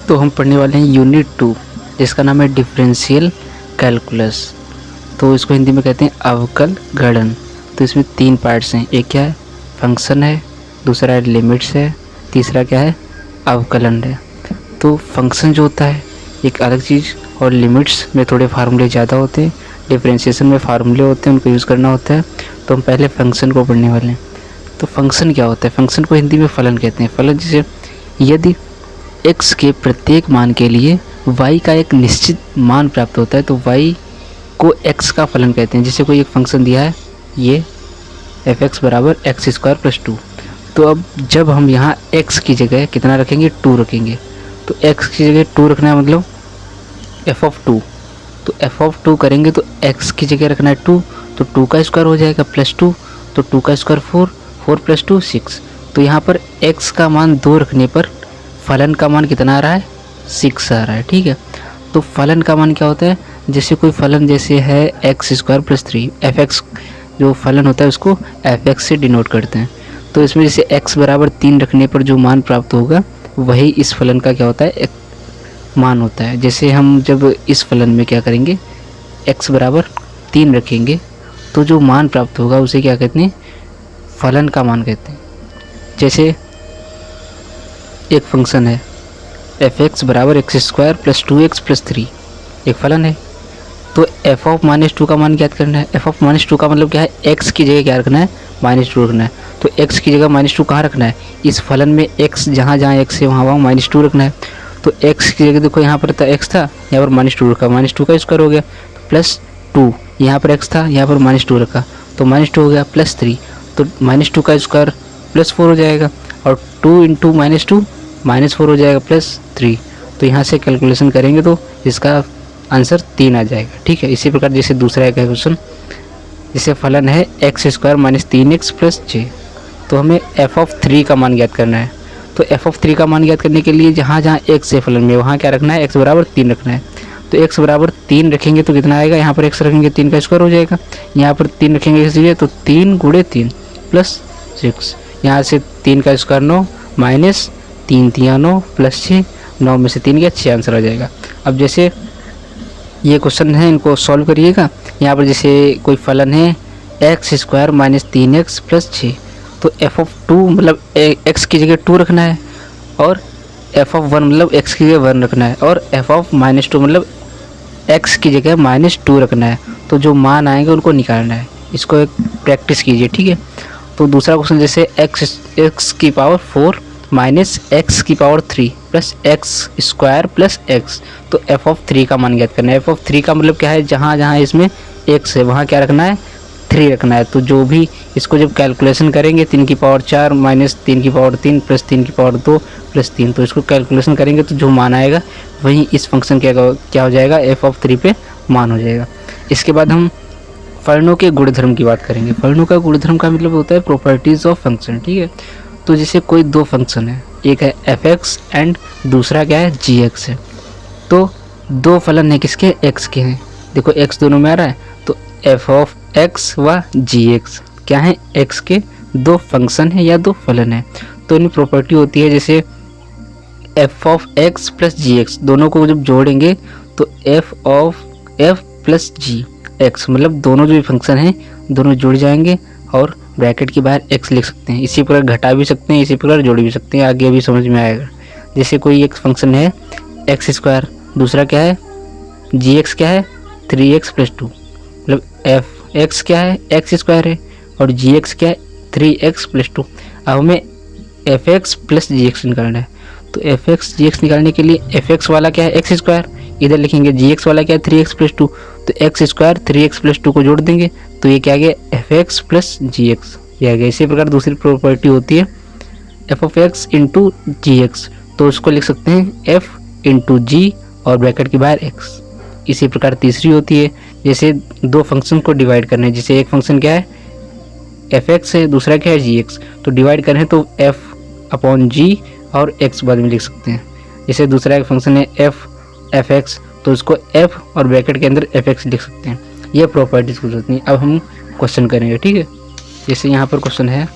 तो हम पढ़ने वाले हैं यूनिट 2 जिसका नाम है डिफरेंशियल कैलकुलस। तो इसको हिंदी में कहते हैं अवकल गणन। तो इसमें 3 पार्ट्स हैं, एक क्या है फंक्शन है, दूसरा है लिमिट्स है, तीसरा क्या है अवकलन है। तो फंक्शन जो होता है एक अलग चीज़ और लिमिट्स में थोड़े फार्मूले ज़्यादा होते हैं, डिफरेंशिएशन में फार्मूले होते हैं, उनको यूज़ करना होता है। तो हम पहले फंक्शन को पढ़ने वाले हैं। तो फंक्शन क्या होता है? फंक्शन को हिंदी में फलन कहते हैं। फलन जैसे यदि x के प्रत्येक मान के लिए y का एक निश्चित मान प्राप्त होता है तो y को x का फलन कहते हैं। जैसे कोई एक फंक्शन दिया है ये f(x) बराबर x² + 2। तो अब जब हम यहाँ x की जगह कितना रखेंगे 2 रखेंगे, तो x की जगह 2 रखना है मतलब f(2). तो f(2) करेंगे तो x की जगह रखना है 2, तो 2 का स्क्वायर हो जाएगा +2, तो 2 का स्क्वायर 4, 4 + 2 6। तो यहाँ पर x का मान 2 रखने पर फलन का मान कितना आ रहा है 6 आ रहा है। ठीक है, तो फलन का मान क्या होता है? जैसे कोई फलन जैसे है x² + 3, fx जो फलन होता है उसको fx से डिनोट करते हैं। तो इसमें जैसे x बराबर 3 रखने पर जो मान प्राप्त होगा वही इस फलन का क्या होता है एक मान होता है। जैसे हम जब इस फलन में क्या करेंगे x बराबर 3 रखेंगे तो जो मान प्राप्त होगा उसे क्या कहते हैं फलन का मान कहते हैं। जैसे एक फंक्शन है f(x) बराबर x² + 2x + 3 एक फलन है। तो f(-2) का मान ज्ञात करना है। f(-2) का मतलब क्या है x की जगह क्या रखना है -2 रखना है। तो x की जगह -2 कहाँ रखना है? इस फलन में x जहाँ जहाँ x है वहाँ -2 रखना है। तो x की जगह देखो यहाँ पर था x था, यहाँ पर -2 रखा, -2 का स्क्वायर हो गया +2, यहाँ पर x था यहाँ पर -2 रखा तो -2 हो गया +3, तो -2 का स्क्वायर +4 हो जाएगा और 2 × -2 -4 हो जाएगा +3। तो यहाँ से कैलकुलेशन करेंगे तो इसका आंसर 3 आ जाएगा। ठीक है, इसी प्रकार जैसे दूसरा एक क्वेश्चन जैसे फलन है x² - 3x + 6। तो हमें f(3) का मान ज्ञात करना है। तो f(3) का मान ज्ञात करने के लिए जहाँ जहाँ x है फलन में वहाँ क्या रखना है x बराबर 3 रखना है। तो x बराबर 3 रखेंगे तो कितना आएगा, यहाँ पर x रखेंगे 3 का स्क्वायर हो जाएगा, यहाँ पर 3 रखेंगे इसलिए तो 3 × 3 + 6, यहाँ से 3 का स्क्वायर 9 -3 × 9 + 6, 9 में से 3 गया 6 आंसर आ जाएगा। अब जैसे ये क्वेश्चन है इनको सॉल्व करिएगा। यहाँ पर जैसे कोई फलन है x² - 3x + 6, तो f(2) मतलब x की जगह 2 रखना है और f(1) मतलब x की जगह 1 रखना है और f(-2) मतलब x की जगह -2 रखना है। तो जो मान आएंगे उनको निकालना है। इसको एक प्रैक्टिस कीजिए। ठीक है, तो दूसरा क्वेश्चन जैसे x की पावर 4 -x की पावर 3 + x² + x। तो f(3) का मान ज्ञात करना है। f(3) का मतलब क्या है, जहाँ जहाँ इसमें x है वहाँ क्या रखना है 3 रखना है। तो जो भी इसको जब कैलकुलेशन करेंगे 3 की पावर 4 -3 की पावर 3 + 3 की पावर 2 + 3, तो इसको कैलकुलेशन करेंगे तो जो मान आएगा वही इस फंक्शन क्या हो जाएगा f(3) पे मान हो जाएगा। इसके बाद हम फलनों के गुणधर्म की बात करेंगे। फलनों का गुणधर्म का मतलब होता है प्रॉपर्टीज ऑफ फंक्शन। ठीक है, तो जैसे कोई 2 फंक्शन है, एक है f(x) एंड दूसरा क्या है g(x) है। तो 2 फलन है किसके x के हैं, देखो x दोनों में आ रहा है, तो f(x) व g(x) क्या है x के 2 फंक्शन है या 2 फलन है। तो इनकी प्रॉपर्टी होती है जैसे f(x) + g(x) दोनों को जब जोड़ेंगे तो f + g(x) मतलब दोनों जो फंक्शन हैं दोनों जुड़ जाएंगे और ब्रैकेट के बाहर x लिख सकते हैं। इसी प्रकार घटा भी सकते हैं, इसी प्रकार जोड़ भी सकते हैं, आगे अभी समझ में आएगा। जैसे कोई एक फंक्शन है x², दूसरा क्या है g(x) क्या है 3x + 2, मतलब f(x) क्या है x² है और g(x) क्या है 3x + 2। अब हमें f(x) + g(x) निकालना है। तो f(x) g(x) निकालने के लिए f(x) वाला क्या है x², इधर लिखेंगे g(x) वाला क्या है 3x + 2, तो x² 3x + 2 को जोड़ देंगे तो ये क्या आ गया f(x) + g(x) ये आ गया। इसी प्रकार दूसरी प्रॉपर्टी होती है f(x) × g(x), तो उसको लिख सकते हैं f × g और ब्रैकेट के बाहर x। इसी प्रकार तीसरी होती है जैसे 2 फंक्शन को डिवाइड करना है। जैसे एक फंक्शन क्या है f(x) है, दूसरा क्या है g(x), तो डिवाइड करें तो f/g और x बाद में लिख सकते हैं। जैसे दूसरा एक फंक्शन है f(x), तो उसको f और ब्रैकेट के अंदर f(x) लिख सकते हैं। ये प्रॉपर्टीज कुछ होती हैं। अब हम क्वेश्चन करेंगे। ठीक है, जैसे यहाँ पर क्वेश्चन है,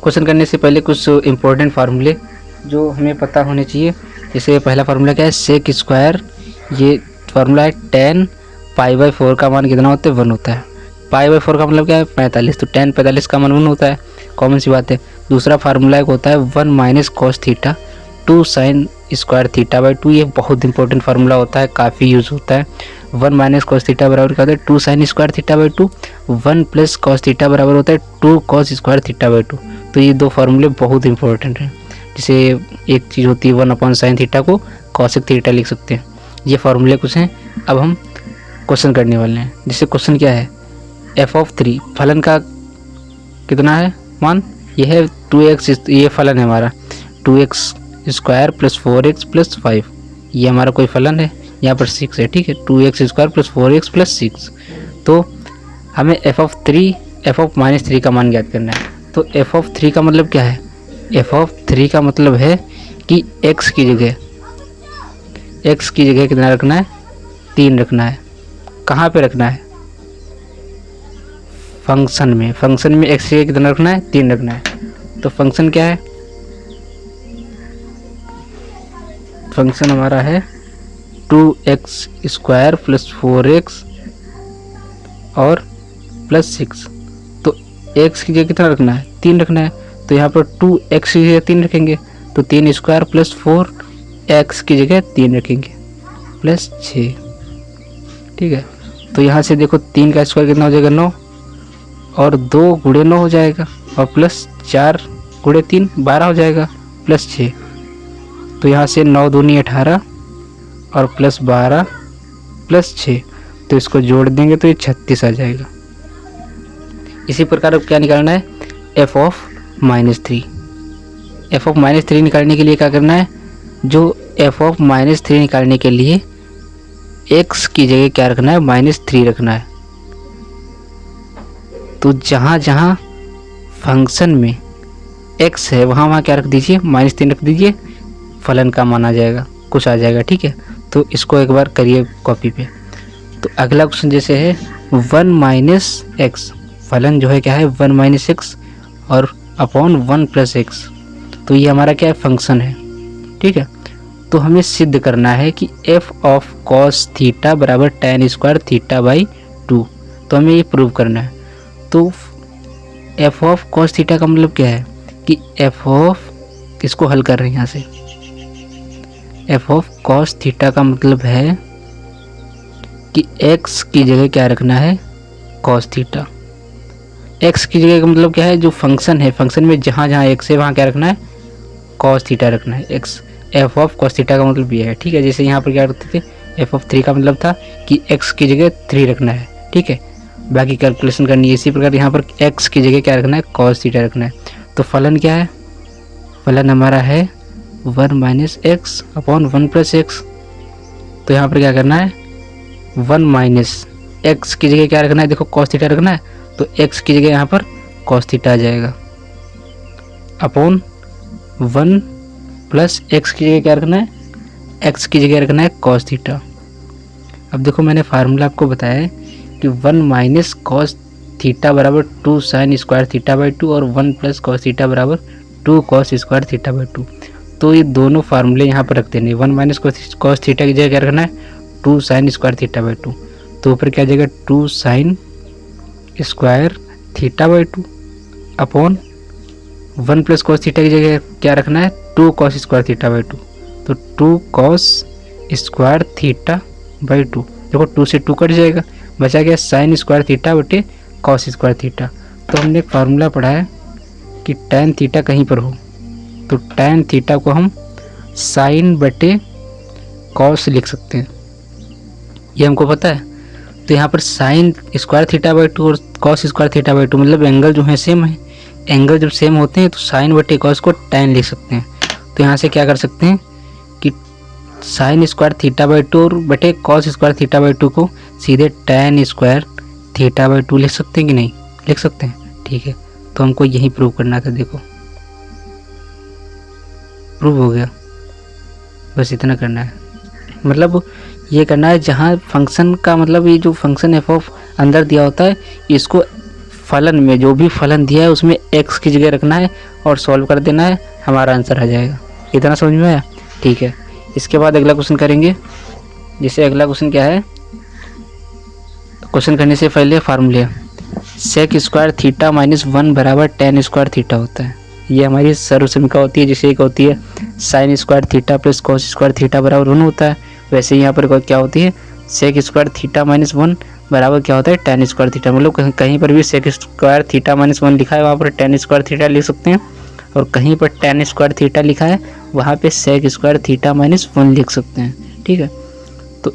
क्वेश्चन करने से पहले कुछ इम्पोर्टेंट फार्मूले जो हमें पता होने चाहिए जैसे पहला फार्मूला क्या है, सेक स्क्वायर, ये फार्मूला है 10 π/4 का मान कितना होता है, 1 होता है। π/4 का मतलब क्या है, 45, तो 10 45 का मान 1 होता है, कॉमन सी बात है। दूसरा फार्मूला एक होता है 1 minus cos theta 2 sine square θ/2, ये बहुत इंपॉर्टेंट फार्मूला होता है, काफ़ी यूज़ होता है। 1 माइनस कॉस थीटा बराबर क्या होता है, 2 sine square θ/2, 1 plus cos theta बराबर होता है 2 कॉस स्क्वायर θ/2। तो ये दो फार्मूले बहुत इंपॉर्टेंट हैं। जैसे एक चीज़ होती है 1/sin थीटा को कॉसेक थीटा लिख सकते हैं, ये फार्मूले कुछ हैं। अब हम क्वेश्चन करने वाले हैं। जैसे क्वेश्चन क्या है, f(3) फलन का कितना है मान, ये है 2x, ये फलन है हमारा 2x square plus 4x plus 5, ये हमारा कोई फलन है, यहाँ पर 6 है, ठीक है, 2x square plus 4x plus 6। तो हमें f(3) का मान ज्ञात करना है। तो f(3) का मतलब क्या है, f(3) का मतलब है कि x की जगह कितना रखना है, 3 रखना है। कहाँ पे रखना है, फंक्शन में x की जगह कितना रखना है, 3 रखना है। तो फंक्शन क्या है, फंक्शन हमारा है 2x स्क्वायर प्लस 4x और प्लस 6। तो x की जगह कितना रखना है, 3 रखना है। तो यहाँ पर 2x की जगह 3 रखेंगे, तो 3 स्क्वायर प्लस 4x की जगह 3 रखेंगे प्लस 6, ठीक है। तो यहाँ से देखो 3 का स्क्वायर कितना हो जाएगा, 9, और 2 गुणे 9 हो जाएगा, और प्लस 4 गुणे 3 12 हो जाएगा, प्लस 6। तो यहाँ से 9 दूनी 18 और प्लस 12 प्लस 6, तो इसको जोड़ देंगे तो ये 36 आ जाएगा। इसी प्रकार अब क्या निकालना है, f(-3). f(-3) निकालने के लिए क्या करना है, जो f(-3) निकालने के लिए x की जगह क्या रखना है, -3 रखना है। तो जहाँ जहाँ फंक्शन में x है वहाँ क्या रख दीजिए, -3 रख दीजिए, फलन का मान आ जाएगा, कुछ आ जाएगा, ठीक है। तो इसको एक बार करिए कॉपी पे। तो अगला क्वेश्चन जैसे है 1 - x, फलन जो है क्या है 1 - x और अपॉन 1 + x। तो ये हमारा क्या है, फंक्शन है, ठीक है। तो हमें सिद्ध करना है कि f(cos θ) बराबर tan स्क्वायर θ/2। तो हमें ये प्रूव करना है। तो f(cos θ) का मतलब क्या है कि इसको हल कर रहे हैं यहाँ से। f(cos θ) का मतलब है कि x की जगह क्या रखना है, cos θ। x की जगह का मतलब क्या है, जो फंक्शन है, फंक्शन में जहाँ जहाँ x है वहाँ क्या रखना है, cos θ रखना है। f(cos θ) का मतलब ये है, ठीक है। जैसे यहाँ पर क्या रखते थे, f(3) का मतलब था कि x की जगह 3 रखना है, ठीक है, बाकी कैलकुलेशन करनी है। इसी प्रकार यहाँ पर x की जगह क्या रखना है, cos θ रखना है। तो फलन क्या है, फलन हमारा है 1 - x अपॉन 1 + x। तो यहाँ पर क्या करना है, 1 - x की जगह क्या रखना है, देखो cos θ रखना है, तो x की जगह यहाँ पर cos θ आ जाएगा, अपॉन 1 + x की जगह क्या रखना है, x की जगह रखना है cos θ। अब देखो मैंने फार्मूला आपको बताया है कि 1 - cos θ बराबर 2 sin स्क्वायर θ/2 और 1 + cos θ बराबर 2 cos स्क्वायर θ/2। तो ये दोनों फार्मूले यहाँ पर रख देने। 1 - cos θ की जगह क्या रखना है, 2 sin स्क्वायर θ/2। तो ऊपर क्या जाएगा, 2 sin स्क्वायर θ/2 अपॉन 1 + cos θ की जगह क्या रखना है, 2 cos स्क्वायर θ/2। तो 2 cos स्क्वायर θ/2, देखो 2 से 2 कट जाएगा, बचा गया sin स्क्वायर θ/, cos स्क्वायर θ। तो हमने एक फार्मूला पढ़ा है कि tan θ कहीं पर हो तो tan θ को हम sin/cos लिख सकते हैं, ये हमको पता है। तो यहाँ पर sin स्क्वायर θ/2 और cos स्क्वायर θ/2 मतलब एंगल जो है सेम है, एंगल जब सेम होते हैं तो sin/cos को tan लिख सकते हैं। तो यहाँ से क्या कर सकते हैं कि sin स्क्वायर θ/2 और बटे cos स्क्वायर θ/2 को सीधे tan स्क्वायर θ/2 लिख सकते हैं कि नहीं, लिख सकते हैं, ठीक है। तो हमको यही प्रूव करना था, देखो प्रूव हो गया, बस इतना करना है। मतलब ये करना है जहाँ फंक्शन का मतलब ये जो फंक्शन f अंदर दिया होता है, इसको फलन में जो भी फलन दिया है उसमें x की जगह रखना है और सॉल्व कर देना है, हमारा आंसर आ जाएगा। इतना समझ में आया, ठीक है। इसके बाद अगला क्वेश्चन करेंगे। जैसे अगला क्वेश्चन क्या है, क्वेश्चन करने से पहले फार्मूले सेक स्क्वायर थीटा माइनस 1 बराबर टेन स्क्वायर थीटा होता है। ये हमारी सर्वसमीका होती है। जैसे एक होती है sine square theta plus cos square theta बराबर 1 होता है, वैसे यहाँ पर क्या होती है सेक स्क्वायर थीटा माइनस 1 बराबर क्या होता है टेन स्क्वायर थीटा। मतलब कहीं पर भी सेक स्क्वायर थीटा माइनस 1 लिखा है वहाँ पर टेन स्क्वायर थीटा लिख सकते हैं, और कहीं पर टेन स्क्वायर थीटा लिखा है वहाँ पे सेक स्क्वायर थीटा माइनस 1 लिख सकते हैं। ठीक है, तो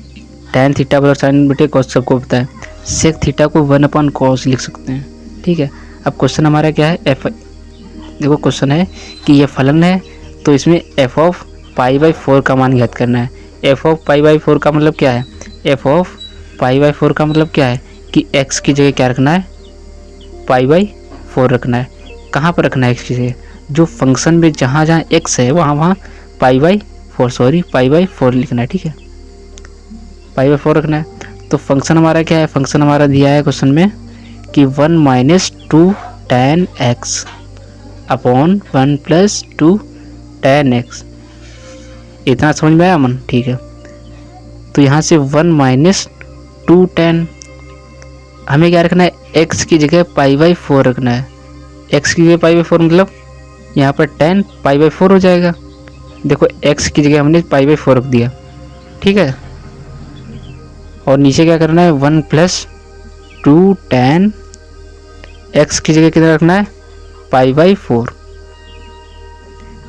टेन थीटा बराबर साइन बटे कॉस सबको पता है, सेक थीटा को 1/cos लिख सकते हैं। ठीक है, अब क्वेश्चन हमारा क्या है, देखो क्वेश्चन है कि ये फलन है तो इसमें f ऑफ π/4 का मान ज्ञात करना है। f ऑफ π/4 का मतलब क्या है, f ऑफ π/4 का मतलब क्या है कि x की जगह क्या रखना है π/4 रखना है। कहाँ पर रखना है x की जगह, जो फंक्शन में जहाँ जहाँ x है वहाँ π/4 लिखना है। ठीक है, π/4 रखना है। तो फंक्शन हमारा क्या है, फंक्शन हमारा दिया है क्वेश्चन में कि 1 - 2 tan x upon 1 + 2 tan x। इतना समझ में आया मन? ठीक है, तो यहाँ से 1 - 2 tan, हमें क्या रखना है x की जगह π/4 रखना है। x की जगह π/4 मतलब यहाँ पर tan π/4 हो जाएगा। देखो x की जगह हमने π/4 रख दिया। ठीक है, और नीचे क्या करना है 1 + 2 tan x की जगह कितना रखना है π/4।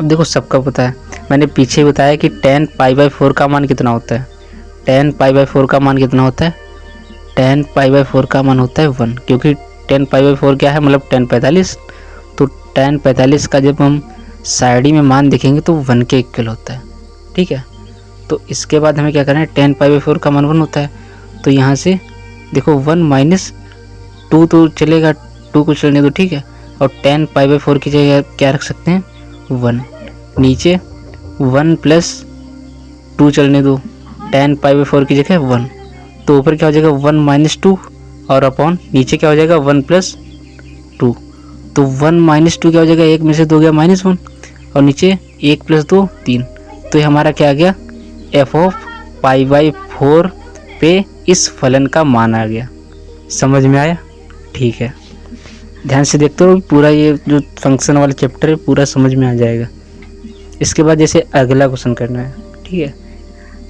अब देखो सबका पता है, मैंने पीछे बताया कि tan π/4 का मान कितना होता है। tan π/4 का मान कितना होता है, tan π/4 का मान होता है 1, क्योंकि tan π/4 क्या है मतलब tan 45। तो tan 45 का जब हम साइडी में मान देखेंगे तो 1 के इक्वल होता है। ठीक है, तो इसके बाद हमें क्या करना है, tan π/4 का मान 1 होता है। तो यहाँ से देखो 1 - 2 तो चलेगा, 2 को चलने दो। ठीक है, और tan π/4 की जगह क्या रख सकते हैं 1, नीचे 1 + 2 चलने दो, tan π/4 की जगह 1, तो ऊपर क्या हो जाएगा 1 - 2 और अपॉन नीचे क्या हो जाएगा 1 + 2। तो 1 - 2 क्या हो जाएगा, एक में से 2 गया -1 और नीचे 1 + 2 3। तो ये हमारा क्या आ गया f ऑफ π/4 पे इस फलन का मान आ गया। समझ में आया? ठीक है, ध्यान से देखते हो, पूरा ये जो फंक्शन वाला चैप्टर है पूरा समझ में आ जाएगा। इसके बाद जैसे अगला क्वेश्चन करना है। ठीक है,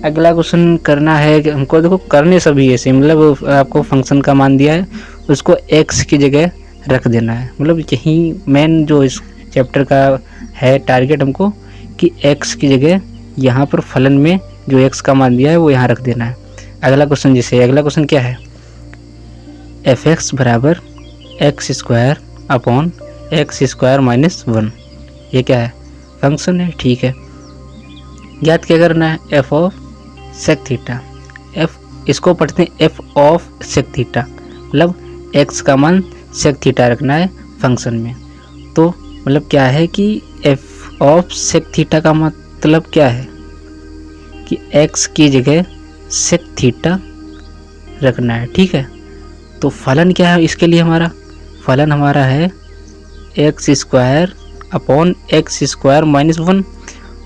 अगला क्वेश्चन करना है कि हमको, देखो करने सभी ऐसे, मतलब आपको फंक्शन का मान दिया है उसको x की जगह रख देना है। मतलब यही मेन जो इस चैप्टर का है टारगेट हमको, कि x की जगह यहाँ पर फलन में जो x का मान दिया है वो यहाँ रख देना है। अगला क्वेश्चन जैसे अगला क्वेश्चन क्या है, f(x) बराबर x² अपॉन x² - 1। ये क्या है, फंक्शन है। ठीक है, याद क्या करना है, f ऑफ सेक थीटा। इसको पढ़ते हैं f ऑफ सेक थीटा, मतलब x का मान सेक थीटा रखना है फंक्शन में। तो मतलब क्या है कि f ऑफ सेक थीटा का मतलब क्या है कि x की जगह सेक थीटा रखना है। ठीक है, तो फलन क्या है इसके लिए, हमारा फलन हमारा है x² अपॉन x² - 1।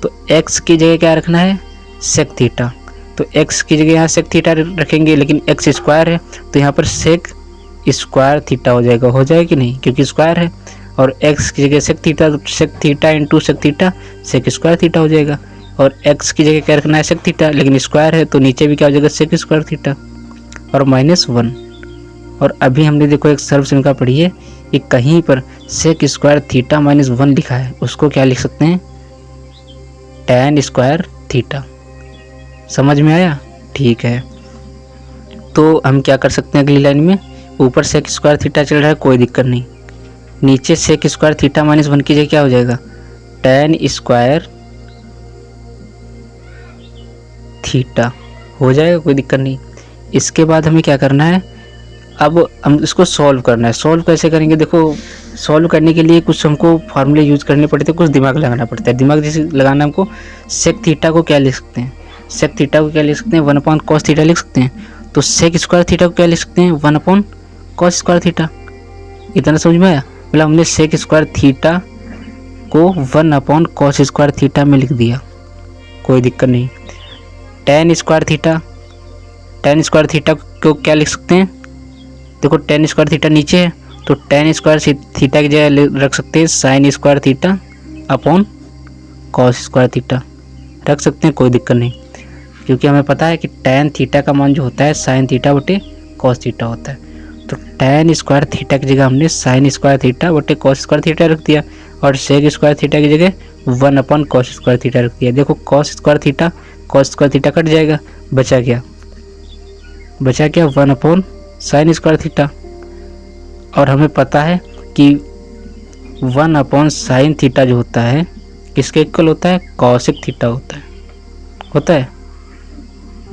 तो x की जगह क्या रखना है सेक थीटा, तो x की जगह यहाँ सेक थीटा रखेंगे, लेकिन x² है तो यहाँ पर सेक स्क्वायर थीटा हो जाएगा। हो जाएगा कि नहीं, क्योंकि स्क्वायर है, और x की जगह सेक थीटा, तो sec theta into sec theta sec square theta हो जाएगा। और x की जगह क्या रखना है सेक थीटा, लेकिन स्क्वायर है तो नीचे भी क्या हो जाएगा सेक स्क्वायर थीटा और -1। और अभी हमने देखो एक सर्वसमीका पढ़ी है कि कहीं पर सेक स्क्वायर थीटा -1 लिखा है, उसको क्या लिख सकते हैं tan स्क्वायर थीटा। समझ में आया? ठीक है, तो हम क्या कर सकते हैं अगली लाइन में, ऊपर सेक स्क्वायर थीटा चल रहा है कोई दिक्कत नहीं, नीचे सेक स्क्वायर थीटा -1 की जगह क्या हो जाएगा tan स्क्वायर थीटा हो जाएगा, कोई दिक्कत नहीं। इसके बाद हमें क्या करना है, अब हम इसको सॉल्व करना है। सॉल्व कैसे करेंगे, देखो सॉल्व करने के लिए कुछ हमको फार्मूले यूज़ करने पड़ते हैं, कुछ दिमाग लगाना पड़ता है। दिमाग जैसे लगाना हमको, सेक थीटा को क्या लिख सकते हैं, सेक थीटा को क्या लिख सकते हैं 1/cos थीटा लिख सकते हैं। तो सेक स्क्वायर थीटा को क्या लिख सकते हैं 1/cos स्क्वायर थीटा। इतना समझ में आया? मतलब हमने सेक स्क्वायर थीटा को 1/cos स्क्वायर थीटा में लिख दिया, कोई दिक्कत नहीं। टेन स्क्वायर थीटा को क्या लिख सकते हैं, देखो टेन स्क्वायर थीटा नीचे है तो टेन स्क्वायर थीटा की जगह रख सकते हैं sine square theta upon cos square theta, रख सकते हैं, कोई दिक्कत नहीं, क्योंकि हमें पता है कि टेन थीटा का मान जो होता है साइन थीटा बटे कॉस थीटा होता है। तो टेन स्क्वायर थीटा की जगह हमने साइन स्क्वायर थीटा बटे कॉस स्क्वायर थीटा रख दिया और सेक स्क्वायर थीटा की जगह 1 अपॉन कॉस स्क्वायर थीटा रख दिया। देखो कॉस स्क्वायर थीटा कट जाएगा, बचा क्या 1 अपॉन साइन स्क्वायर थीटा, और हमें पता है कि 1 अपॉन साइन थीटा जो होता है किसके इक्वल होता है, कॉसेक थीटा होता है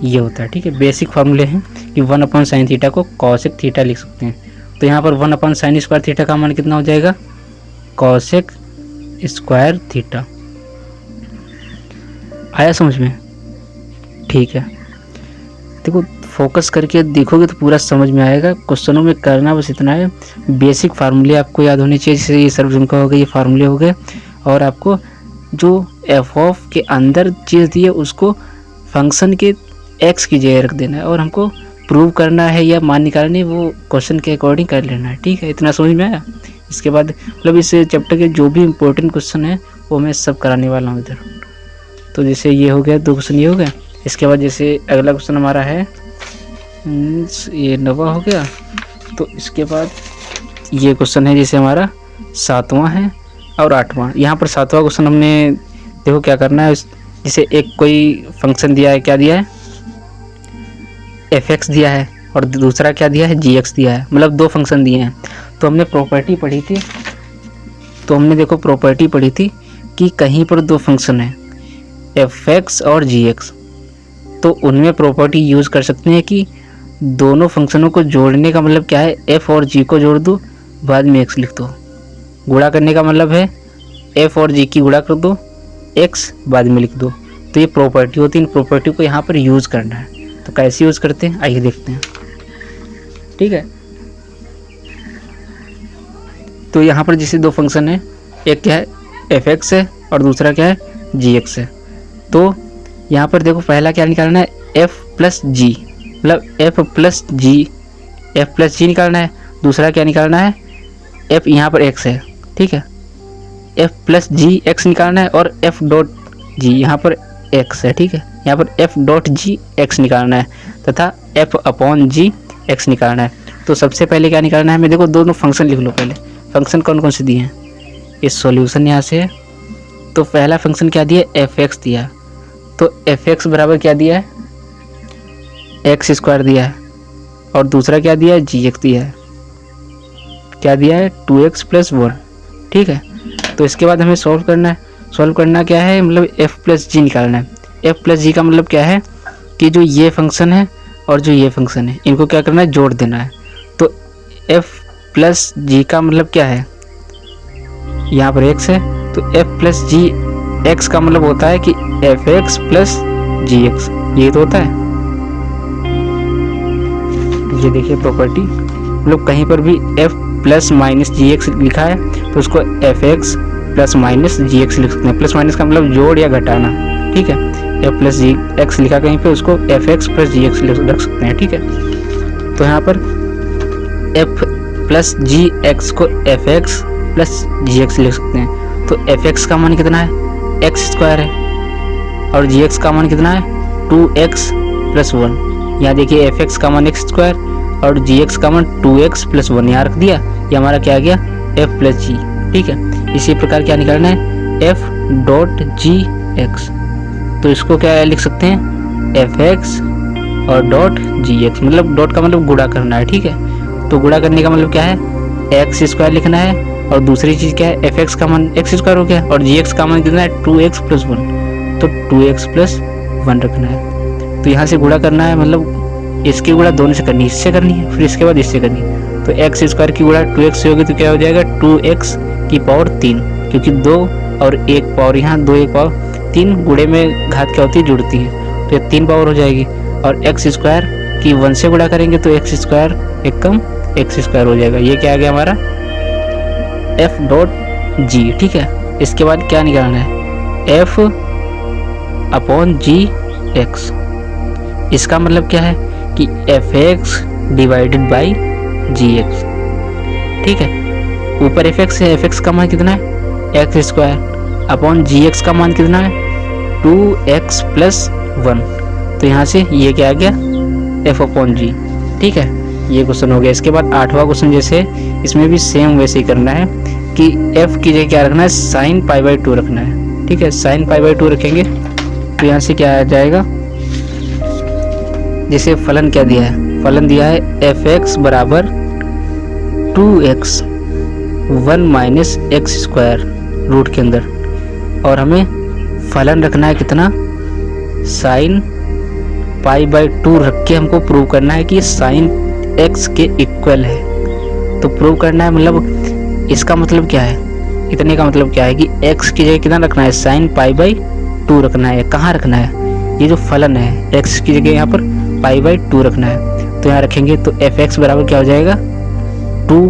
ये होता है। ठीक है, बेसिक फार्मूले हैं कि 1 अपॉन साइन थीटा को कॉसेक थीटा लिख सकते हैं। तो यहाँ पर 1 अपॉन साइन स्क्वायर थीटा का मान कितना हो जाएगा, कॉसेक स्क्वायर थीटा। आया समझ में? ठीक है, देखो फोकस करके देखोगे तो पूरा समझ में आएगा। क्वेश्चनों में करना बस इतना है, बेसिक फार्मूले आपको याद होने चाहिए, जैसे ये सर्वसम का हो गया, ये फार्मूले हो गए, और आपको जो एफ ऑफ के अंदर चीज़ दी है उसको फंक्शन के एक्स की जगह रख देना है, और हमको प्रूव करना है या मान निकालनी है वो क्वेश्चन के अकॉर्डिंग कर लेना है। ठीक है, इतना समझ में आया? इसके बाद मतलब इस चैप्टर के जो भी इम्पोर्टेंट क्वेश्चन है वो मैं सब कराने वाला हूँ इधर। तो जैसे ये हो गया, 2 क्वेश्चन ये हो गया। इसके बाद जैसे अगला क्वेश्चन हमारा है ये 9वां हो गया, तो इसके बाद ये क्वेश्चन है जैसे हमारा 7वां है और 8वां। यहाँ पर 7वां क्वेश्चन हमने देखो क्या करना है, जैसे एक कोई फंक्शन दिया है, क्या दिया है, fx दिया है, और दूसरा क्या दिया है, gx दिया है, मतलब 2 फंक्शन दिए हैं। तो हमने प्रॉपर्टी पढ़ी थी, तो हमने देखो प्रॉपर्टी पढ़ी थी कि कहीं पर 2 फंक्शन है fx और gx, तो उनमें प्रॉपर्टी यूज़ कर सकते हैं कि दोनों फंक्शनों को जोड़ने का मतलब क्या है, f और g को जोड़ दो, बाद में x लिख दो। गुणा करने का मतलब है f और g की गुणा कर दो, x बाद में लिख दो। तो ये प्रॉपर्टी होती है, इन प्रॉपर्टी को यहाँ पर यूज़ करना है। तो कैसे यूज़ करते हैं आइए देखते हैं। ठीक है, तो यहाँ पर जैसे 2 फंक्शन है, एक क्या है fx है और दूसरा क्या है gx है। तो यहाँ पर देखो पहला क्या निकालना है, f प्लस जी, मतलब f प्लस जी निकालना है। दूसरा क्या निकालना है, f यहाँ पर x है, ठीक है, f प्लस जी एक्स निकालना है, और f डॉट जी यहाँ पर x है, ठीक है, यहाँ पर f डॉट जी एक्स निकालना है तथा f अपॉन जी एक्स निकालना है। तो सबसे पहले क्या निकालना है हमें, देखो दोनों फंक्शन लिख लो पहले, फंक्शन कौन कौन से दिए हैं, इस सॉल्यूशन यहाँ से है। तो पहला फंक्शन क्या दिया, fx दिया, तो fx बराबर क्या दिया है, एक्स स्क्वायर दिया है, और दूसरा क्या दिया है, gx दिया है, क्या दिया है 2x प्लस 1। ठीक है, तो इसके बाद हमें सॉल्व करना क्या है, मतलब f प्लस जी निकालना है। f प्लस जी का मतलब क्या है कि जो ये फंक्शन है और जो ये फंक्शन है इनको क्या करना है, जोड़ देना है। तो f प्लस जी का मतलब क्या है, यहाँ पर x है, तो f प्लस जी एक्स का मतलब होता है कि fx प्लस जी एक्स, ये तो होता है। ये देखिए प्रॉपर्टी, मतलब कहीं पर भी f प्लस माइनस जी एक्स लिखा है तो उसको fx प्लस माइनस जी एक्स लिख सकते हैं। प्लस माइनस का मतलब जोड़ या घटाना, ठीक है, f प्लस जी एक्स लिखा कहीं पे, उसको fx प्लस जी एक्स रख सकते हैं। ठीक है, तो यहाँ पर f प्लस जी एक्स को fx प्लस जी एक्स लिख सकते हैं। तो fx का मान कितना है, एक्स स्क्वायर है, और gx का मान कितना है 2x प्लस 1। यहाँ देखिए fx का मान एक्स स्क्वायर और gx का मान 2x प्लस 1 यहाँ रख दिया, ये हमारा क्या आ गया f प्लस जी। ठीक है, इसी प्रकार क्या निकालना है, f डॉट जी एक्स, तो इसको क्या लिख सकते हैं, fx और डॉट जी एक्स, मतलब डॉट का मतलब गुणा करना है। ठीक है, तो गुणा करने का मतलब क्या है, एक्स स्क्वायर लिखना है, और दूसरी चीज़ क्या है, fx का मान एक्स स्क्वायर हो गया, और gx का मान कितना है 2x प्लस 1, तो 2x प्लस 1 रखना है। तो यहाँ से गुणा करना है, मतलब इसकी गुणा दोनों से करनी है, इससे करनी है, फिर इसके बाद इससे करनी है। तो एक्स स्क्वायर की गुणा 2x से होगी तो क्या हो जाएगा 2x की पावर 3, क्योंकि 2 और 1 पावर, यहाँ 2 1 पावर 3 गुणे में घात क्या होती है, जुड़ती है, तो ये 3 पावर हो जाएगी। और एक्स स्क्वायर की 1 से गुणा करेंगे तो एक्स स्क्वायर एक कम एक्स स्क्वायर हो जाएगा। ये क्या आ गया हमारा f डॉट जी। ठीक है, इसके बाद क्या निकालना है, f अपॉन जी एक्स, इसका मतलब क्या है कि F X divided by G X. ठीक है, ऊपर एफ एक्स है, एफ एक्स का मान कितना है X square upon G X का मान कितना है 2x प्लस 1। तो यहाँ से ये क्या आ गया f अपॉन जी। ठीक है, ये क्वेश्चन हो गया। इसके बाद 8वां क्वेश्चन जैसे इसमें भी सेम वैसे ही करना है कि f की जगह क्या रखना है साइन पाई बाई 2 रखना है। ठीक है, साइन पाई बाई 2 रखेंगे तो यहाँ से क्या आ जाएगा, जैसे फलन क्या दिया है, फलन दिया है एफ एक्स बराबर 2x 1 minus x square root के अंदर, और हमें फलन रखना है कितना साइन पाई बाई 2 रख के हमको प्रूव करना है कि साइन x के इक्वल है। तो प्रूव करना है, मतलब इसका मतलब क्या है, इतने का मतलब क्या है कि x की जगह कितना रखना है साइन पाई बाई 2 रखना है। कहाँ रखना है, ये जो फलन है x की जगह यहाँ पर पाई बाई 2 रखना है। तो यहाँ रखेंगे तो एफ एक्स बराबर क्या हो जाएगा 2,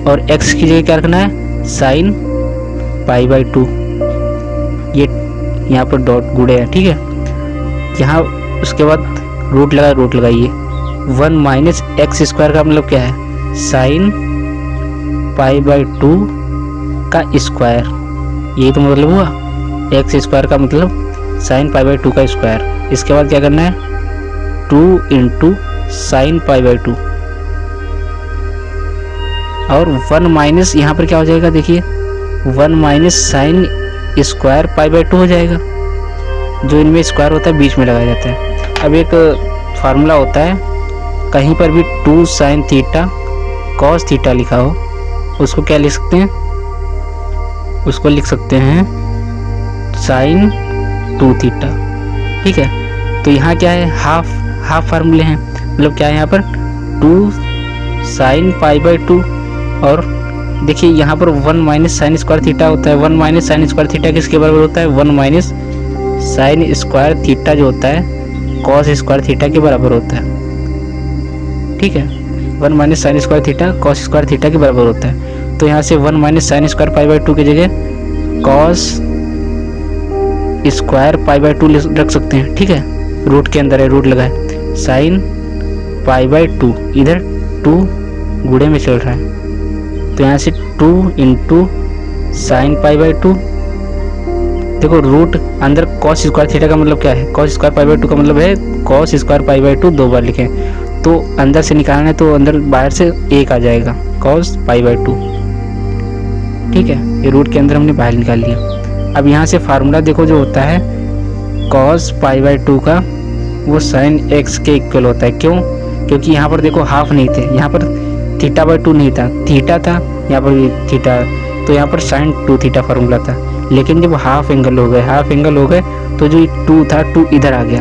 और x की जगह क्या रखना है साइन पाई बाई 2। ये यहाँ पर डॉट गुड़े है। ठीक है, यहाँ उसके बाद रूट लगाइए 1 माइनस एक्स स्क्वायर का मतलब क्या है साइन पाई बाई 2 का स्क्वायर। यही तो मतलब हुआ, एक्स स्क्वायर का मतलब साइन पाई बाई 2 का स्क्वायर। इसके बाद क्या करना है 2 इंटू साइन पाई बाई 2, और 1 माइनस यहाँ पर क्या हो जाएगा, देखिए 1 minus sine square pi by 2 हो जाएगा। जो इनमें स्क्वायर होता है बीच में लगाया जाता है। अब एक फार्मूला होता है, कहीं पर भी 2 साइन थीटा कॉस थीटा लिखा हो, उसको क्या लिख सकते हैं, उसको लिख सकते हैं साइन 2 थीटा। ठीक है, तो यहाँ क्या है हाफ फार्मूले हैं, मतलब क्या है यहाँ पर 2 साइन पाई बाई 2, और देखिए यहाँ पर 1 माइनस साइन स्क्वायर थीटा होता है। 1 माइनस साइन स्क्वायर थीटा किसके बराबर होता है 1 माइनस साइन स्क्वायर थीटा जो होता है कॉस स्क्वायर थीटा के बराबर होता है। ठीक है, 1 minus sine square theta cos square theta के बराबर होता है। तो यहाँ से 1 minus sine square pi by 2 की जगह कॉस स्क्वायर पाई बाई 2 रख सकते हैं। ठीक है, रूट के अंदर है, रूट लगाए साइन पाई बाई 2, इधर 2 गुणे में चल रहा है, तो यहाँ से 2 इंटू साइन पाई बाई 2। देखो रूट अंदर कॉस स्क्वायर थीटा का मतलब क्या है, कॉस स्क्वायर पाई बाई 2 का मतलब है कॉस स्क्वायर पाई बाई 2 2 बार लिखें, तो अंदर से निकालना है तो अंदर बाहर से 1 आ जाएगा कॉस पाई बाई 2। ठीक है, ये रूट के अंदर हमने बाहर निकाल लिया। अब यहाँ से फार्मूला देखो जो होता है कॉस पाई बाई 2 का, वो साइन एक्स के इक्वल होता है। क्यों, क्योंकि यहाँ पर देखो हाफ नहीं थे, यहाँ पर थीटा बाई 2 नहीं था, थीटा था, यहाँ पर भी थीटा, तो यहाँ पर साइन 2 थीटा फार्मूला था। लेकिन जब हाफ एंगल हो गए तो जो 2 था 2 इधर आ गया,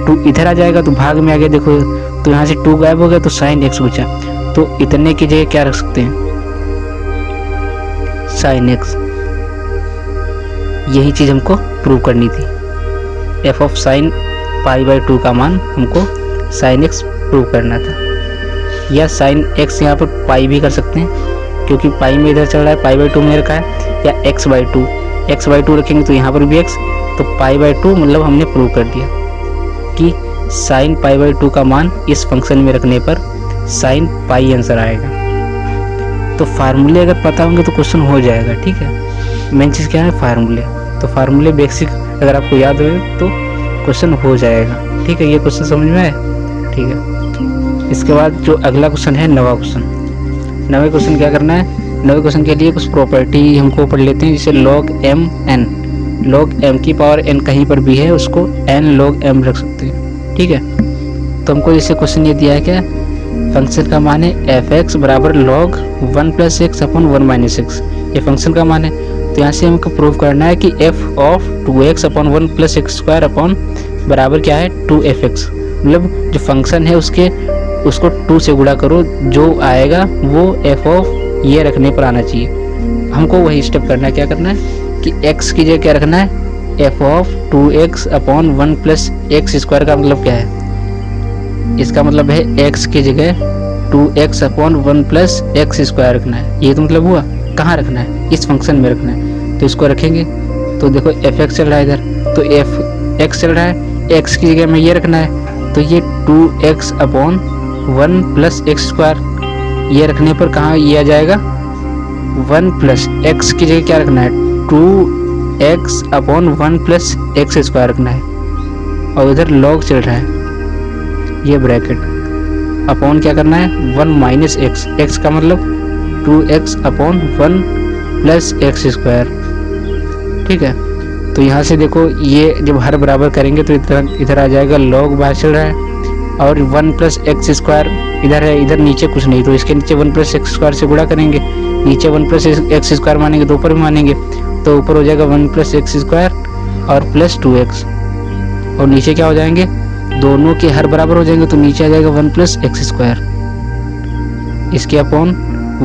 2 इधर आ जाएगा तो भाग में आ गया, देखो तो यहाँ से 2 गायब हो गया तो साइन एक्स बचा। तो इतने की जगह क्या रख सकते हैं साइन एक्स। यही चीज़ हमको प्रूव करनी थी, F of sine pi by 2 का मान हमको साइन एक्स प्रूव करना था। या साइन एक्स यहाँ पर पाई भी कर सकते हैं, क्योंकि पाई में इधर चल रहा है, पाई बाई 2 में रखा है, या एक्स बाई 2 रखेंगे तो यहाँ पर भी एक्स, तो पाई बाई 2 मतलब हमने प्रूव कर दिया कि साइन पाई बाई 2 का मान इस फंक्शन में रखने पर साइन पाई आंसर आएगा। तो फार्मूले अगर पता होंगे तो क्वेश्चन हो जाएगा। ठीक है, मेन चीज़ क्या है फार्मूले, तो फार्मूले बेसिक अगर आपको याद हो तो क्वेश्चन हो जाएगा। ठीक है, ये क्वेश्चन समझ में आया। ठीक है, इसके बाद जो अगला क्वेश्चन है 9वां क्वेश्चन। 9वें क्वेश्चन क्या करना है, 9वें क्वेश्चन के लिए कुछ प्रॉपर्टी हमको पढ़ लेते हैं, जैसे log m n, log m की पावर n कहीं पर भी है उसको n log m रख सकते हैं। ठीक है, तो हमको जैसे क्वेश्चन ये दिया है क्या, फंक्शन का मान है एफ एक्स बराबर log 1 plus x upon 1 minus x, ये फंक्शन का मान है। तो यहाँ से हमको प्रूव करना है कि f of 2x upon 1 plus x square upon बराबर क्या है 2fx, मतलब जो फंक्शन है उसको 2 से गुणा करो, जो आएगा वो f ऑफ ये रखने पर आना चाहिए। हमको वही स्टेप करना है, क्या करना है कि x की जगह क्या रखना है f of 2x upon 1 plus x square का मतलब क्या है, इसका मतलब है x की जगह 2x upon 1 plus x square रखना है। ये तो मतलब हुआ, कहाँ रखना है इस फंक्शन में रखना है, तो इसको रखेंगे। तो देखो एफ एक्स चल रहा है इधर, तो एफ एक्स चल रहा है, x की जगह में ये रखना है, तो ये 2x upon 1 plus x square, ये रखने पर कहाँ ये आ जाएगा 1 प्लस x की जगह क्या रखना है 2x upon 1 plus x square रखना है, और इधर लॉग चल रहा है ये ब्रैकेट अपॉन क्या करना है 1 माइनस एक्स, एक्स का मतलब 2x upon 1 plus x square. ठीक है, तो यहाँ से देखो ये जब हर बराबर करेंगे तो इधर आ जाएगा लॉग बाहर चल रहा है, और 1 प्लस एक्स स्क्वायर इधर है, इधर नीचे कुछ नहीं, तो इसके नीचे 1 प्लस एक्स स्क्वायर से गुणा करेंगे, नीचे 1 प्लस एक्स स्क्वायर मानेंगे तो ऊपर भी मानेंगे, तो ऊपर हो जाएगा 1 प्लस एक्स स्क्वायर और प्लस 2x, और नीचे क्या हो जाएंगे दोनों के हर बराबर हो जाएंगे, तो नीचे आ जाएगा 1 प्लस एक्स स्क्वायर, इसके अपॉन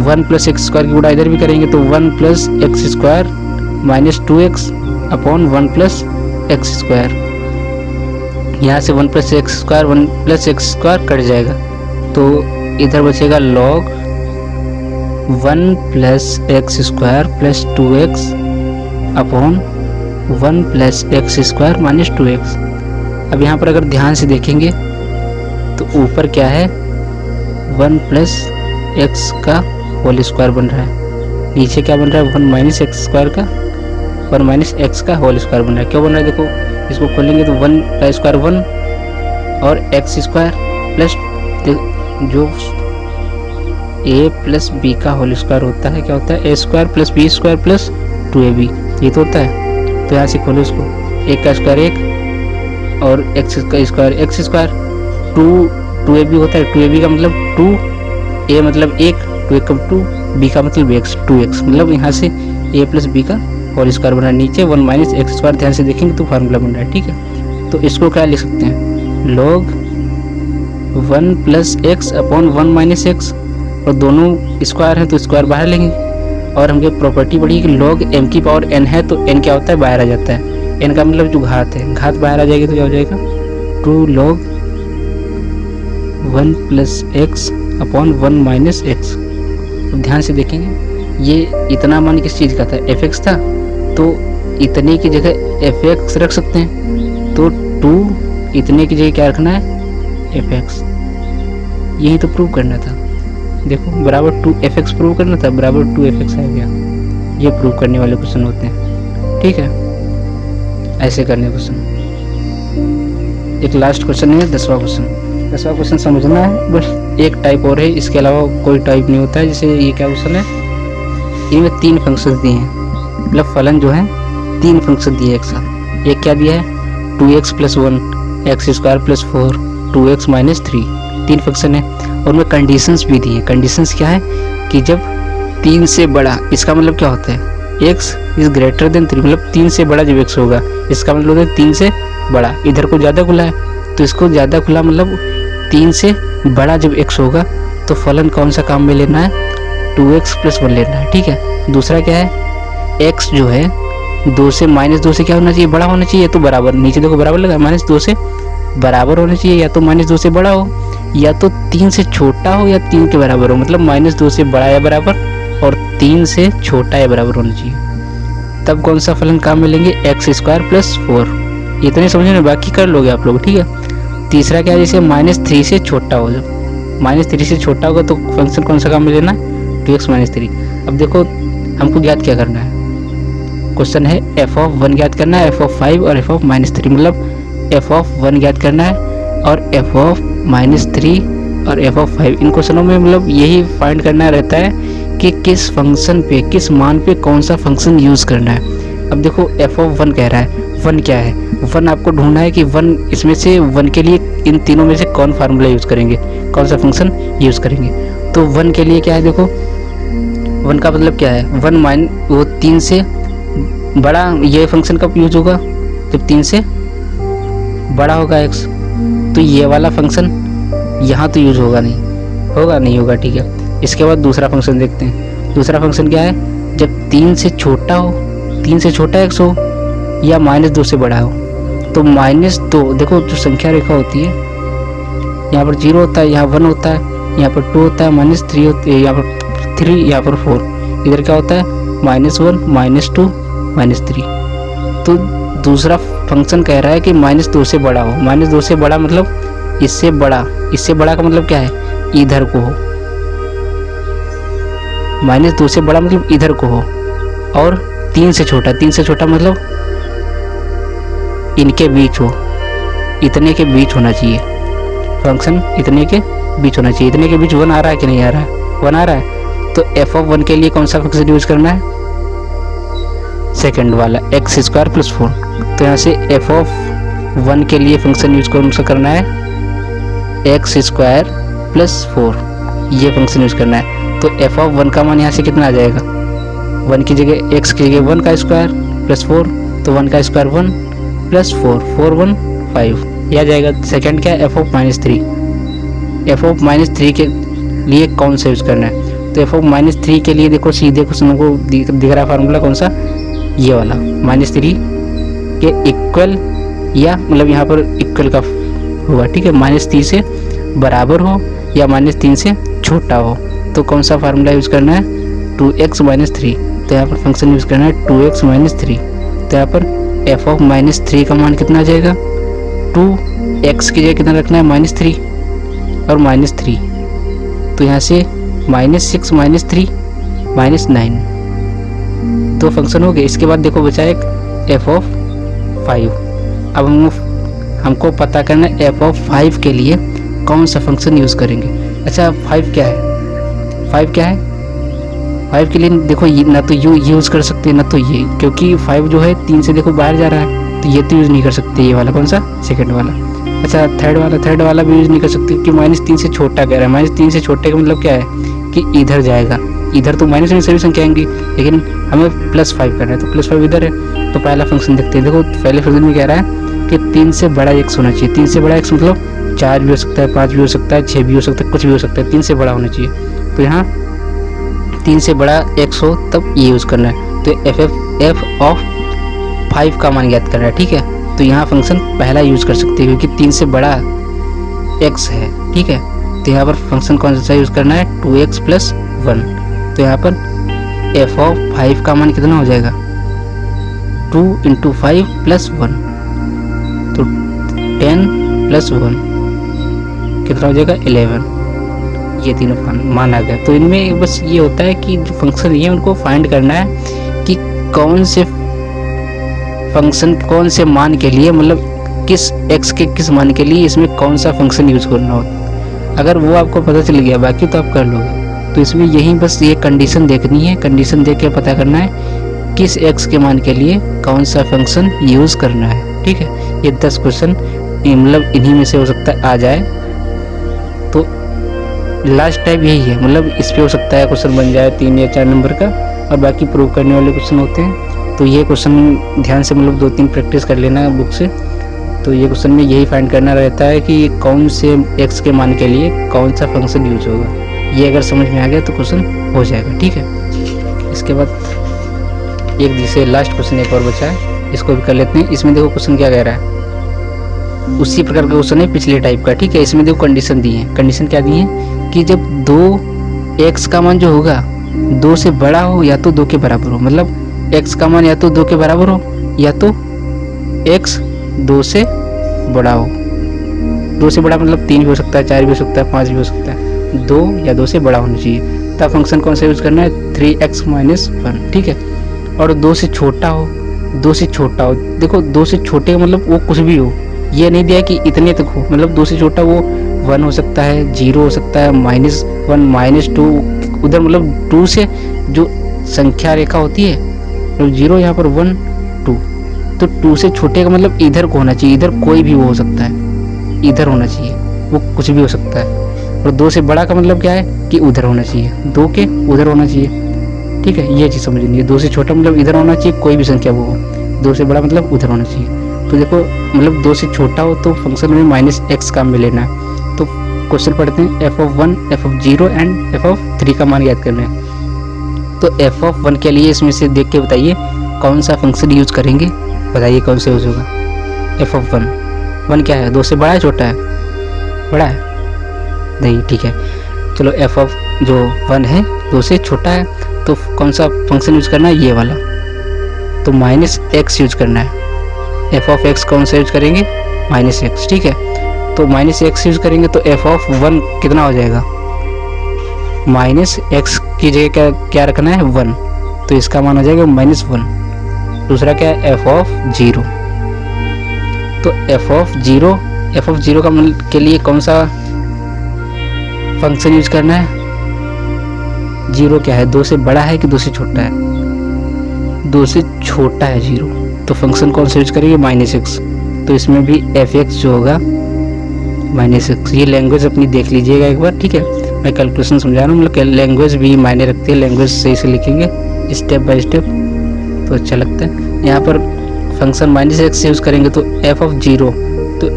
1 प्लस एक्स स्क्वायर की गुणा इधर भी करेंगे तो 1 plus x square minus 2x upon 1 plus x square, यहाँ से 1 plus x square 1 plus x square cut जाएगा, तो इधर बचेगा log 1 plus x square plus 2x upon 1 plus x square minus 2x। अब यहाँ पर अगर ध्यान से देखेंगे तो ऊपर क्या है 1 प्लस एक्स का होल स्क्वायर बन रहा है, नीचे क्या बन रहा है 1 माइनस एक्स स्क्वायर का 1 माइनस एक्स का होल स्क्वायर बन रहा है। क्यों बन रहा है देखो, इसको खोलेंगे तो 1 का स्क्वायर 1 और एक्स स्क्वायर प्लस जो a प्लस बी का होल स्क्वायर होता है क्या होता है a square plus b square plus 2ab, ये तो होता है। तो यहाँ से खोलो इसको, एक का स्क्वायर 1 और एक्स का स्क्वायर एक्स स्क्वायर 2ab होता है, 2ab का मतलब 2, a मतलब 1, 2 एकम 2, b का मतलब x, 2x मतलब यहाँ से a प्लस बी का होल स्क्वायर बना है, नीचे 1 माइनस एक्स स्क्वायर ध्यान से देखेंगे तो फार्मूला बन रहा है। ठीक है, तो इसको क्या लिख सकते हैं log 1 plus x upon 1 minus x, और दोनों स्क्वायर हैं तो स्क्वायर बाहर लेंगे, और हमको प्रॉपर्टी पड़ी कि लॉग m की पावर n है तो n क्या होता है बाहर आ जाता है, n का मतलब जो घात है, घात बाहर आ जाएगी तो क्या हो जाएगा 2 log 1 plus x upon 1 minus x. तो ध्यान से देखेंगे ये इतना मान किस चीज़ का था fx था, तो इतने की जगह fx रख सकते हैं, तो 2 इतने की जगह क्या रखना है fx, यही तो प्रूव करना था। देखो बराबर 2fx प्रूव करना था, बराबर 2fx आ गया, ये प्रूव करने वाले क्वेश्चन होते हैं। ठीक है, ऐसे करने क्वेश्चन। एक लास्ट क्वेश्चन है 10वां क्वेश्चन। 10वां क्वेश्चन समझना है, बस एक टाइप और है, इसके अलावा कोई टाइप नहीं होता है। जैसे ये क्या क्वेश्चन है, इनमें 3 फंक्शन दिए हैं, मतलब फलन जो है 3 फंक्शन दिए एक साथ। एक क्या दिया है 2x plus 1 x square plus 4 2x minus 3, 3 function है, और उनमें कंडीशंस भी दी हैं। कंडीशंस क्या है कि जब 3 से बड़ा, इसका मतलब क्या होता है x इज ग्रेटर देन 3, मतलब 3 से बड़ा जब x होगा, इसका मतलब होता है 3 से बड़ा। इधर को ज़्यादा खुला है तो इसको ज़्यादा खुला मतलब 3 से बड़ा जब x होगा तो फलन कौन सा काम में लेना है 2x प्लस 1 लेना है। ठीक है, दूसरा क्या है x जो है 2 से माइनस 2 से क्या होना चाहिए बड़ा होना चाहिए, तो बराबर, नीचे देखो बराबर लगा, माइनस 2 से बराबर होना चाहिए, या तो माइनस 2 से बड़ा हो, या तो 3 से छोटा हो, या 3 के बराबर हो, मतलब माइनस 2 से बड़ा या बराबर और 3 से छोटा या बराबर होना चाहिए। तब कौन सा फलन काम में लेंगे एक्स स्क्वायर प्लस 4। इतने समझे ना, बाकी कर लोगे आप लोग। ठीक है, तीसरा क्या है जैसे -3 से छोटा हो, जब -3 से छोटा होगा तो फंक्शन कौन सा काम में लेना है 2x माइनस 3। अब देखो हमको ज्ञात क्या करना है, क्वेश्चन है f(1) ज्ञात करना है, f(5) और f(-3), मतलब f(1) ज्ञात करना है और f(-3) और f(5), इन क्वेश्चनों में मतलब यही फाइंड करना रहता है कि किस फंक्शन पे, किस मान पे कौन सा फंक्शन यूज़ करना है। अब देखो f(1) कह रहा है, 1 क्या है, 1 आपको ढूंढना है कि 1 इसमें से 1 के लिए इन तीनों में से कौन फार्मूला यूज़ करेंगे, कौन सा फंक्शन यूज़ करेंगे। तो 1 के लिए क्या है, देखो 1 का मतलब क्या है 1 माइन वो 3 से बड़ा, ये फंक्शन कब यूज होगा जब 3 से बड़ा होगा x, तो ये वाला फंक्शन यहाँ तो यूज होगा नहीं होगा। ठीक है, इसके बाद दूसरा फंक्शन देखते हैं। दूसरा फंक्शन क्या है, जब 3 से छोटा हो, 3 से छोटा x हो या -2 से बड़ा हो, तो -2 देखो जो संख्या रेखा होती है यहाँ पर 0 होता है, यहाँ 1 होता है, यहाँ पर 2 होता है, -3 होती है, यहाँ पर 3, यहाँ पर 4, इधर क्या होता है -1 -2 -3। तो दूसरा फंक्शन कह रहा है कि -2 से बड़ा हो। -2 से बड़ा मतलब इससे बड़ा का मतलब क्या है, इधर को हो। -2 से बड़ा मतलब इधर को हो, और 3 से छोटा मतलब इनके बीच हो, इतने के बीच होना चाहिए। फंक्शन इतने के बीच होना चाहिए। इतने के बीच 1 आ रहा है कि नहीं आ रहा है, 1 आ रहा है। तो f(1) के लिए कौन सा फंक्शन यूज करना है, सेकंड वाला x² + 4। तो यहाँ से f(1) के लिए फंक्शन यूज कौन सा करना है, x² + 4, ये फंक्शन यूज करना है। तो f(1) का मान यहाँ से कितना आ जाएगा, 1 की जगह x की जगह 1 का स्क्वायर + 4, तो 1 का स्क्वायर 1 + 4, 4 1 5, यह आ जाएगा। सेकंड क्या है, f(-3), f(-3) के लिए कौन सा यूज करना है। तो f(-3) के लिए देखो सीधे क्वेश्चन को दिख रहा फार्मूला कौन सा, ये वाला, -3 के इक्वल, या मतलब यहाँ पर इक्वल का होगा, ठीक है। -3 से बराबर हो या -3 से छोटा हो, तो कौन सा फार्मूला यूज करना है, 2x - 3। तो यहाँ पर फंक्शन यूज करना है 2x - 3। तो यहाँ पर f(-3) का मान कितना आ जाएगा, 2x की जगह कितना रखना है, -3 और -3, तो यहाँ से -6 - 3 -9, तो फंक्शन हो गए। इसके बाद देखो बचा एक f(5). अब हमको पता करना है f(5) के लिए कौन सा फंक्शन यूज़ करेंगे। अच्छा 5 क्या है, 5 क्या है, 5 के लिए देखो ये ना तो ये यूज़ कर सकते हैं ना तो ये, क्योंकि 5 जो है 3 से देखो बाहर जा रहा है, तो ये तो यूज़ नहीं कर सकते। ये वाला कौन सा, सेकंड वाला। अच्छा थर्ड वाला भी यूज़ नहीं कर सकते, क्योंकि -3 से छोटा कह रहा है। -3 से छोटे का मतलब क्या है कि इधर जाएगा, इधर तो माइनस में सभी संख्या आएंगी, लेकिन हमें +5 करना है, तो +5 इधर है। तो पहला फंक्शन देखते हैं। देखो पहले फंक्शन में कह रहा है कि 3 से बड़ा x होना चाहिए। 3 से बड़ा x मतलब 4 भी हो सकता है, 5 भी हो सकता है, 6 भी हो सकता है, कुछ भी हो सकता है, 3 से बड़ा होना चाहिए। तो यहाँ 3 से बड़ा x हो तब ये यूज़ करना है। तो f(5) का मान ज्ञात करना है, ठीक है। तो यहाँ फंक्शन पहला यूज़ कर सकते हैं, क्योंकि 3 से बड़ा x है, ठीक है। तो यहाँ पर फंक्शन कौन सा यूज़ करना है, 2x + 1। तो यहाँ पर f(5) का मान कितना हो जाएगा, 2 × 5 + 1, तो 10 + 1 कितना हो जाएगा, 11। ये तीनों मान आ गया। तो इनमें बस ये होता है कि जो फंक्शन ये उनको फाइंड करना है कि कौन से फंक्शन कौन से मान के लिए, मतलब किस x के किस मान के लिए इसमें कौन सा फंक्शन यूज़ करना हो। अगर वो आपको पता चल गया, बाकी तो आप कर लोगे। तो इसमें यही बस ये कंडीशन देखनी है, कंडीशन देख के पता करना है किस x के मान के लिए कौन सा फंक्शन यूज़ करना है, ठीक है। ये 10 क्वेश्चन मतलब इन्हीं में से हो सकता है आ जाए। तो लास्ट टाइप यही है, मतलब इस पे हो सकता है क्वेश्चन बन जाए 3 या 4 नंबर का, और बाकी प्रूव करने वाले क्वेश्चन होते हैं। तो ये क्वेश्चन ध्यान से मतलब 2-3 प्रैक्टिस कर लेना बुक से। तो ये क्वेश्चन में यही फाइंड करना रहता है कि कौन से x के मान के लिए कौन सा फंक्शन यूज होगा। ये अगर समझ में आ गया तो क्वेश्चन हो जाएगा, ठीक है। इसके बाद एक जैसे लास्ट क्वेश्चन एक और बचा है, इसको भी कर लेते हैं। इसमें देखो क्वेश्चन क्या कह रहा है, उसी प्रकार का क्वेश्चन है पिछले टाइप का, ठीक है। इसमें देखो कंडीशन दी है। कंडीशन क्या दी है कि जब 2x का मान जो होगा 2 से बड़ा हो या तो 2 के बराबर हो, मतलब x का मान या तो 2 के बराबर हो या तो x 2 से बड़ा हो। 2 से बड़ा मतलब 3 भी हो सकता है, 4 भी हो सकता है, 5 भी हो सकता है, 2 या 2 से बड़ा होना चाहिए। तब फंक्शन कौन सा यूज़ करना है, 3x - 1, ठीक है। और 2 से छोटा हो, 2 से छोटा हो, देखो 2 से छोटे का मतलब वो कुछ भी हो, ये नहीं दिया कि इतने तक हो, मतलब 2 से छोटा वो 1 हो सकता है, 0 हो सकता है, -1 -2, उधर मतलब 2 से जो संख्या रेखा होती है, तो 0 यहाँ पर 1 2, तो 2 से छोटे का मतलब इधर को होना चाहिए, इधर कोई भी वो हो सकता है, इधर होना चाहिए, वो कुछ भी हो सकता है। और 2 से बड़ा का मतलब क्या है कि उधर होना चाहिए, 2 के उधर होना चाहिए, ठीक है। ये चीज़ समझनी है। 2 से छोटा मतलब इधर होना चाहिए, कोई भी संख्या वो हो, 2 से बड़ा मतलब उधर होना चाहिए। तो देखो मतलब 2 से छोटा हो तो फंक्शन में -x का में लेना है। तो क्वेश्चन पढ़ते हैं, f(1), f(0) एंड f(3) का मान याद करना है। तो f(1) के लिए इसमें से देख के बताइए कौन सा फंक्शन यूज करेंगे, बताइए कौन सा यूज होगा। f(1) क्या है, 2 से बड़ा है छोटा है, बड़ा है नहीं, ठीक है। चलो f(1) है 2 से छोटा है, तो कौन सा फंक्शन यूज करना है, ये वाला। तो -x यूज करना है, एफ ऑफ एक्स कौन सा यूज करेंगे, माइनस एक्स, ठीक है। तो माइनस एक्स यूज करेंगे तो एफ ऑफ 1 कितना हो जाएगा, माइनस एक्स की जगह क्या क्या रखना है 1, तो इसका मान हो जाएगा -1। दूसरा क्या है एफ ऑफ 0, तो एफ ऑफ 0 का मतलब के लिए कौन सा फंक्शन यूज करना है, 0 क्या है 2 से बड़ा है कि 2 से छोटा है, 2 से छोटा है 0, तो फंक्शन कौन सा यूज करेंगे -x। तो इसमें भी एफ एक्स जो होगा -x। ये लैंग्वेज अपनी देख लीजिएगा एक बार, ठीक है। मैं कैलकुलेशन समझा रहा हूँ, मतलब लैंग्वेज भी मायने रखती है, लैंग्वेज सही से लिखेंगे स्टेप बाय स्टेप तो अच्छा लगता है। यहाँ पर फंक्शन -x यूज करेंगे तो एफ ऑफ 0, तो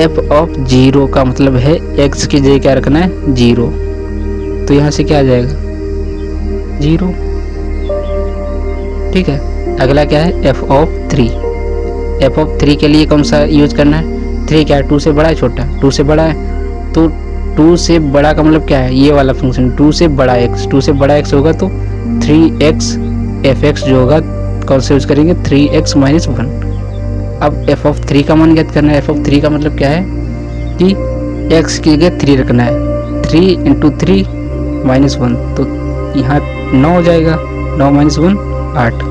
एफ ऑफ 0 का मतलब है x की जगह क्या रखना है 0, तो यहाँ से क्या आ जाएगा 0, ठीक है। अगला क्या है एफ ऑफ 3, एफ ऑफ 3 के लिए कौन सा यूज करना है, 3 क्या है 2 से बड़ा है छोटा, 2 से बड़ा है, तो 2 से बड़ा का मतलब क्या है ये वाला फंक्शन 2 से बड़ा x, 2 से बड़ा x होगा तो 3x एफ एक्स जो होगा कौन सा यूज करेंगे 3x - 1। अब एफ ऑफ 3 का मान ज्ञात करना है, एफ ऑफ 3 का मतलब क्या है कि x की जगह 3 रखना है, 3 × 3 - 1, तो यहाँ 9 हो जाएगा, 9 - 1 8।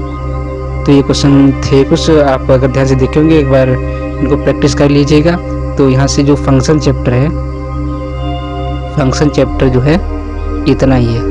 तो ये क्वेश्चन थे कुछ, आप अगर ध्यान से देखेंगे एक बार इनको प्रैक्टिस कर लीजिएगा। तो यहाँ से जो फंक्शन चैप्टर है, फंक्शन चैप्टर जो है इतना ही है।